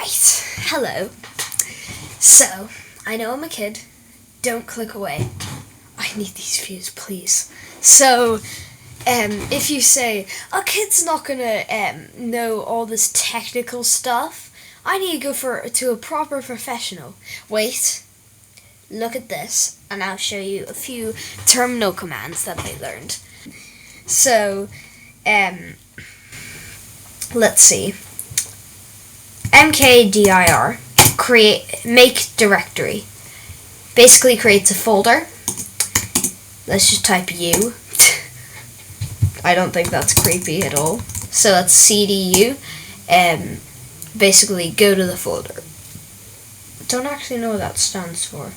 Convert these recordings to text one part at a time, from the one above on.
Right, hello. So, I know I'm a kid. Don't click away. I need these views, please. So, if you say, a kid's not gonna know all this technical stuff, I need to go to a proper professional. Wait, look at this, and I'll show you a few terminal commands that I learned. So, let's see. mkdir, make directory. Basically creates a folder. Let's just type U. I don't think that's creepy at all. So that's cdu. Basically go to the folder. Don't actually know what that stands for.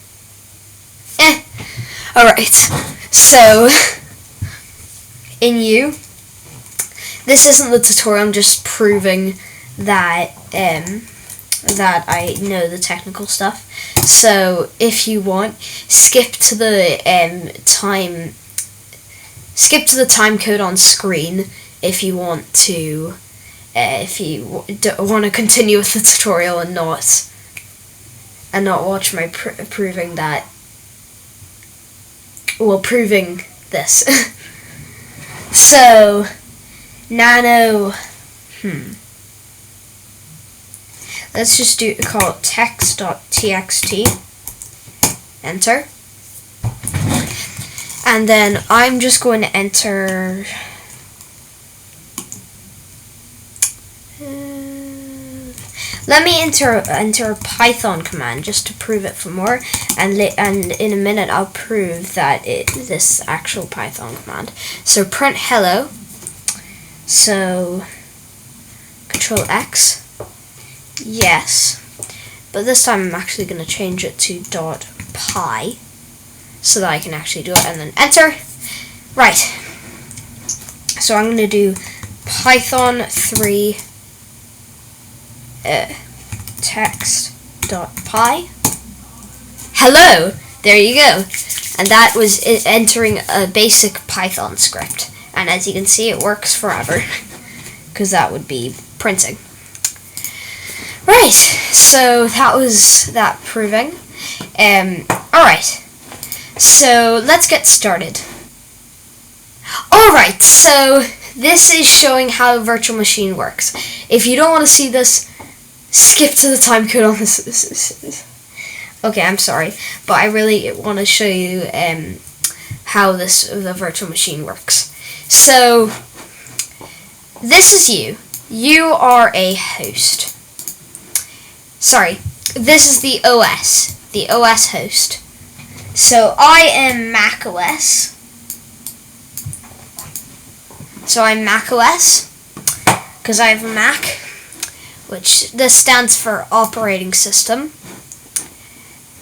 Alright. So in U, this isn't the tutorial, I'm just proving that that I know the technical stuff. So if you want, skip to the time code on screen if you want to want to continue with the tutorial and not watch my proving this. So nano let's just call it text.txt, enter, and then I'm just going to enter let me enter a Python command just to prove it for more, and in a minute I'll prove that this actual Python command. So print hello, so Control X, yes, but this time I'm actually going to change it to .py so that I can actually do it, and then enter. Right, so I'm going to do Python 3 text.py. Hello, there you go. And that was entering a basic Python script, and as you can see it works forever because that would be printing. Right, so that was that proving. Alright, so let's get started. Alright, so this is showing how a virtual machine works. If you don't want to see this, skip to the time code on this. Okay, I'm sorry, but I really want to show you how the virtual machine works. So this is you. You are a host. Sorry, this is the OS host. So I am Mac OS. So I'm Mac OS because I have a Mac, which this stands for operating system.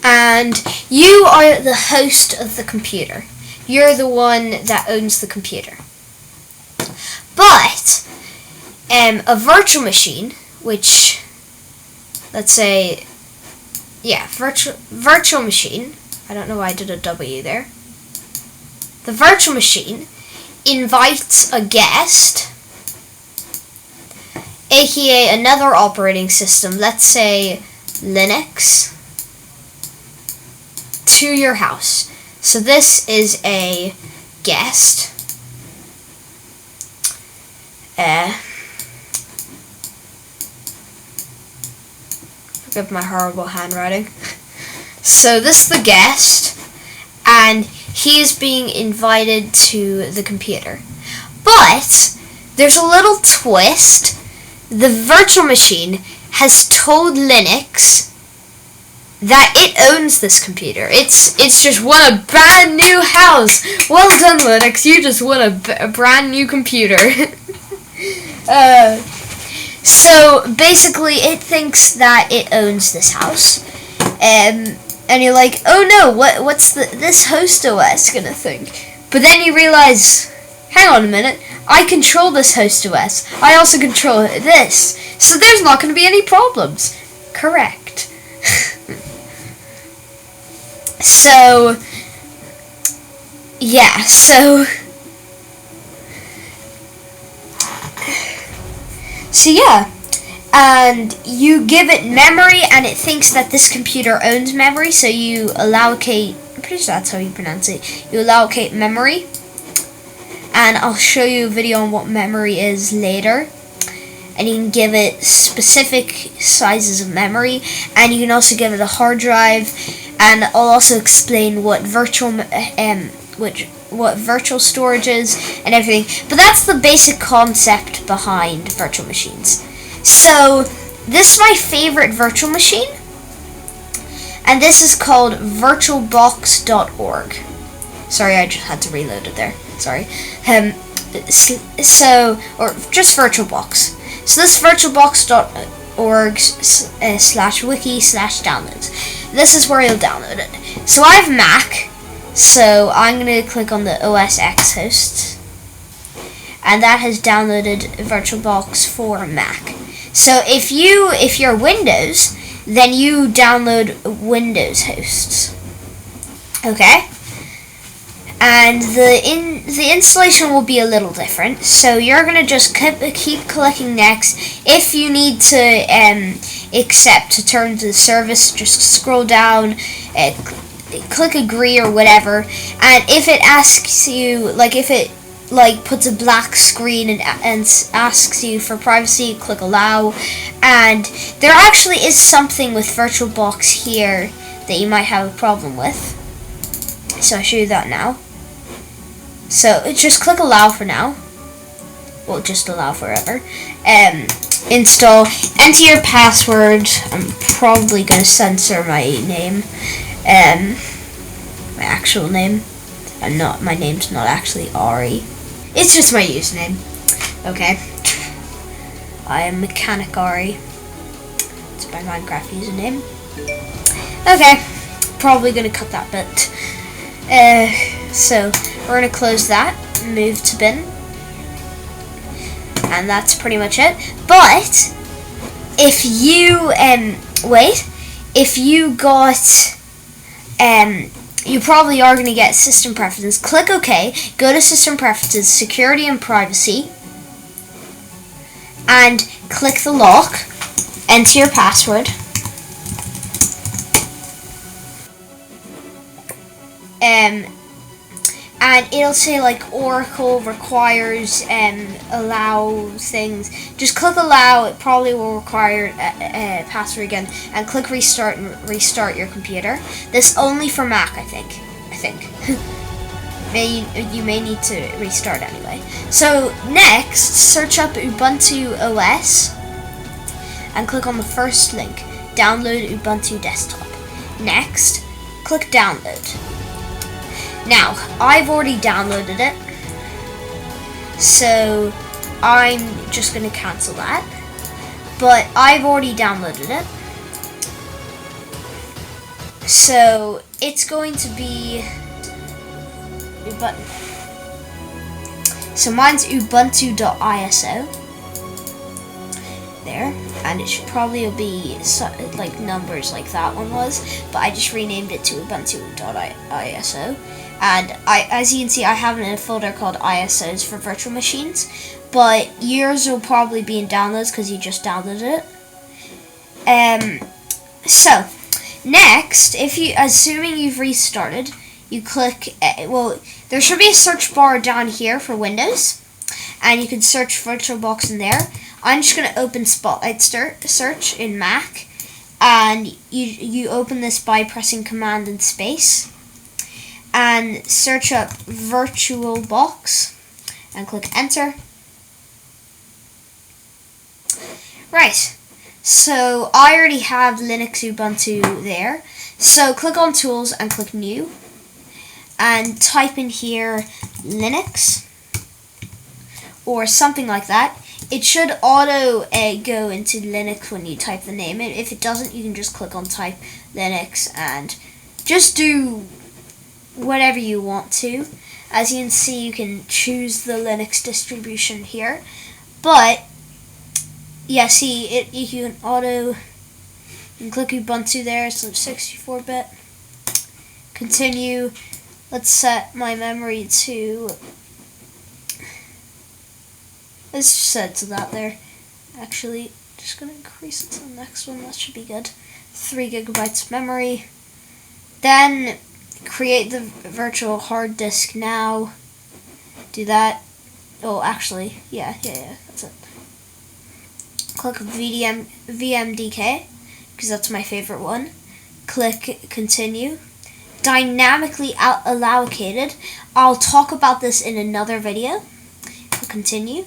And you are the host of the computer. You're the one that owns the computer. But a virtual machine, which, let's say, yeah, virtual machine. I don't know why I did a W there. The virtual machine invites a guest, aka another operating system, let's say Linux, to your house. So this is a guest. Forgive my horrible handwriting. So this is the guest, and he is being invited to the computer. But there's a little twist. The virtual machine has told Linux that it owns this computer. It's just won a brand new house. Well done, Linux. You just won a brand new computer. So basically, it thinks that it owns this house, and you're like, oh no, what's this host OS gonna think? But then you realize, hang on a minute, I control this host OS. I also control this, so there's not gonna be any problems. Correct. So yeah, so yeah. and you give it memory, and it thinks that this computer owns memory, so you allocate, I'm pretty sure that's how you pronounce it, you allocate memory, and I'll show you a video on what memory is later, and you can give it specific sizes of memory, and you can also give it a hard drive, and I'll also explain what virtual storage is and everything, but that's the basic concept behind virtual machines. So this is my favorite virtual machine, and this is called virtualbox.org. Sorry, I just had to reload it there. Sorry. Or just VirtualBox. So this virtualbox.org /wiki/downloads. This is where you'll download it. So I have Mac, so I'm going to click on the OS X host, and that has downloaded VirtualBox for Mac. So if you're Windows, then you download Windows hosts. Okay? And the installation will be a little different. So you're gonna just keep clicking next. If you need to accept terms of service, just scroll down, click agree or whatever. And if it asks you, if it puts a black screen and asks you for privacy, click allow. And there actually is something with VirtualBox here that you might have a problem with, so I'll show you that now. So just click allow for now. Well, just allow forever. Install, enter your password. I'm probably going to censor my name, my actual name. My name's not actually Ari. It's just my username. Okay. I am Mechanic Ari. It's my Minecraft username. Okay. Probably gonna cut that bit. So we're gonna close that, move to bin, and that's pretty much it. But if you if you got you probably are going to get system preferences. Click OK, go to system preferences, security and privacy, and click the lock, enter your password, and it'll say Oracle requires allow things. Just click allow. It probably will require a password again, and click restart and restart your computer. This only for Mac, I think. You may need to restart anyway. So next, search up Ubuntu OS and click on the first link, download Ubuntu desktop. Next, click download. Now, I've already downloaded it, so I'm just going to cancel that, but I've already downloaded it, so it's going to be Ubuntu. So mine's ubuntu.iso there, and it should probably be numbers like that one was, but I just renamed it to ubuntu.iso. And as you can see, I have it in a folder called ISOs for virtual machines, but yours will probably be in downloads because you just downloaded it. So next, assuming you've restarted, you click. There should be a search bar down here for Windows, and you can search VirtualBox in there. I'm just gonna open Spotlight search in Mac, and you open this by pressing Command and space. And search up VirtualBox and click enter. Right, so I already have Linux Ubuntu there, so click on tools and click new and type in here Linux or something like that. It should auto go into Linux when you type the name in. If it doesn't, you can just click on type Linux and just do whatever you want to. As you can see, you can choose the Linux distribution here, but yeah, see it. You can auto. You can click Ubuntu there, so 64-bit. Continue. Let's set my memory to. Let's just set it to that there. Actually, just gonna increase it to the next one. That should be good. 3 gigabytes of memory. Then create the virtual hard disk now. Do that. Oh, actually, yeah, that's it. Click VMDK, because that's my favorite one. Click continue. Dynamically allocated. I'll talk about this in another video. Continue.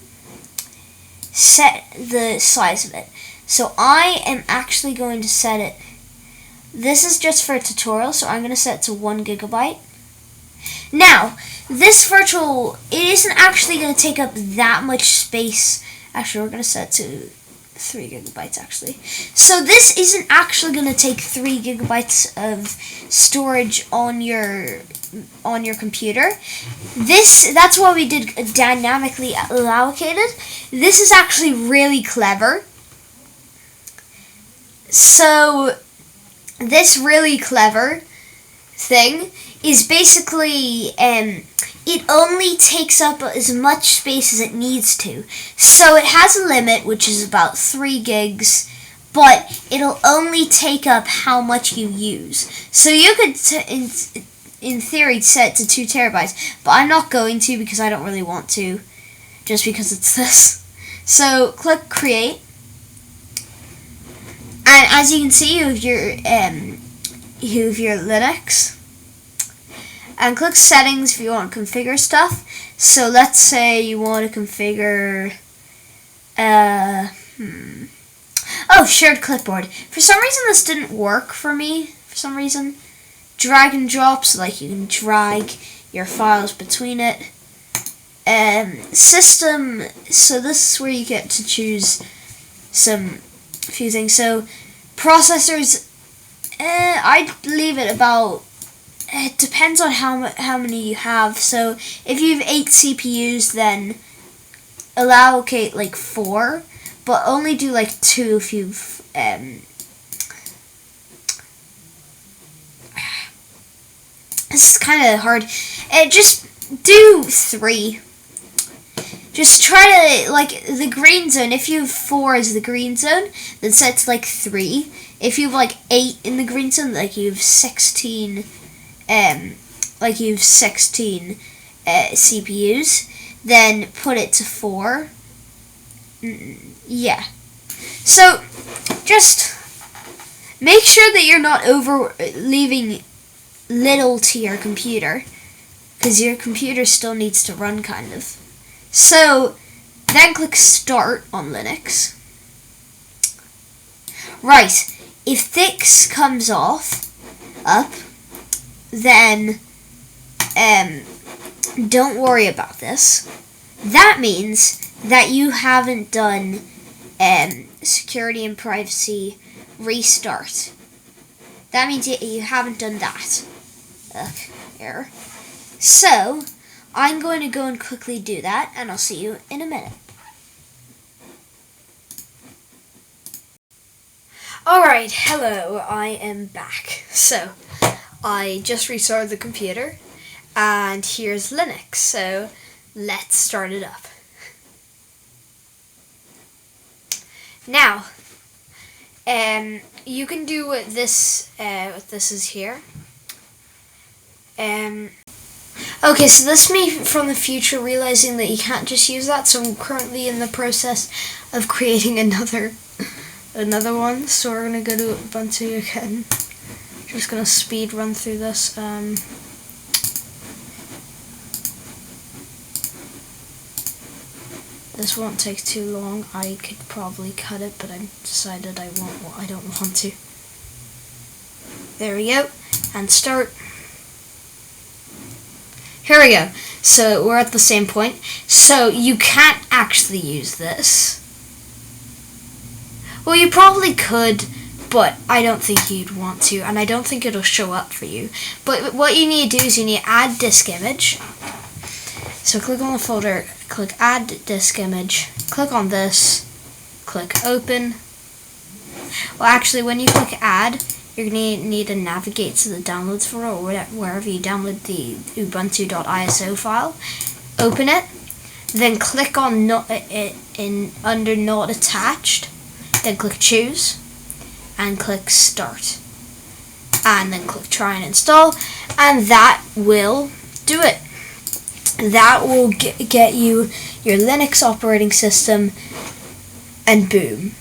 Set the size of it. So I am actually going to set it. This is just for a tutorial, so I'm going to set it to 1 gigabyte. Now, this virtual, it isn't actually going to take up that much space. Actually, we're going to set it to 3 gigabytes actually. So this isn't actually going to take 3 gigabytes of storage on your computer. That's why we did dynamically allocated. This is actually really clever. So this really clever thing is basically it only takes up as much space as it needs to. So it has a limit, which is about 3 gigs, but it'll only take up how much you use. So you could, in theory, set it to 2 terabytes, but I'm not going to because I don't really want to, just because it's this. So click create, and as you can see, you have your Linux. And click settings if you want to configure stuff. So let's say you want to configure shared clipboard. For some reason this didn't work for me. For some reason. Drag and drop, so like you can drag your files between it. System, so this is where you get to choose a few things. So processors, I'd leave it about. It depends on how many you have. So if you have 8 CPUs, then allocate like 4, but only do like 2 if you've this is kind of hard. Just do 3. Just try to, like, the green zone. If you have 4 as the green zone, then set to like 3. If you have like 8 in the green zone, like you have 16. CPUs, then put it to 4. Yeah. So just make sure that you're not leaving little to your computer, because your computer still needs to run kind of. So then click start on Linux. Right. If this comes up, then don't worry about this. That means that you haven't done security and privacy restart. That means you haven't done that. Error. So I'm going to go and quickly do that, and I'll see you in a minute. Alright, hello, I am back. So I just restarted the computer, and here's Linux, so let's start it up. Now, you can do what this is here. Okay, so this is me from the future realizing that you can't just use that, so I'm currently in the process of creating another one, so we're going to go to Ubuntu again. Just gonna speed run through this. This won't take too long. I could probably cut it, but I decided I don't want to. There we go, and start. Here we go. So we're at the same point. So you can't actually use this. Well, you probably could, but I don't think you'd want to, and I don't think it'll show up for you. But what you need to do is you need to add disk image. So click on the folder, click add disk image, click on this, click open. Well, actually, when you click add, you're going to need to navigate to the downloads folder or wherever you download the ubuntu.iso file. Open it, then click on under not attached. then click choose, and click start, and then click try and install, and that will do it. That will get you your Linux operating system, and boom.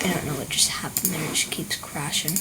I don't know what just happened there, it just keeps crashing.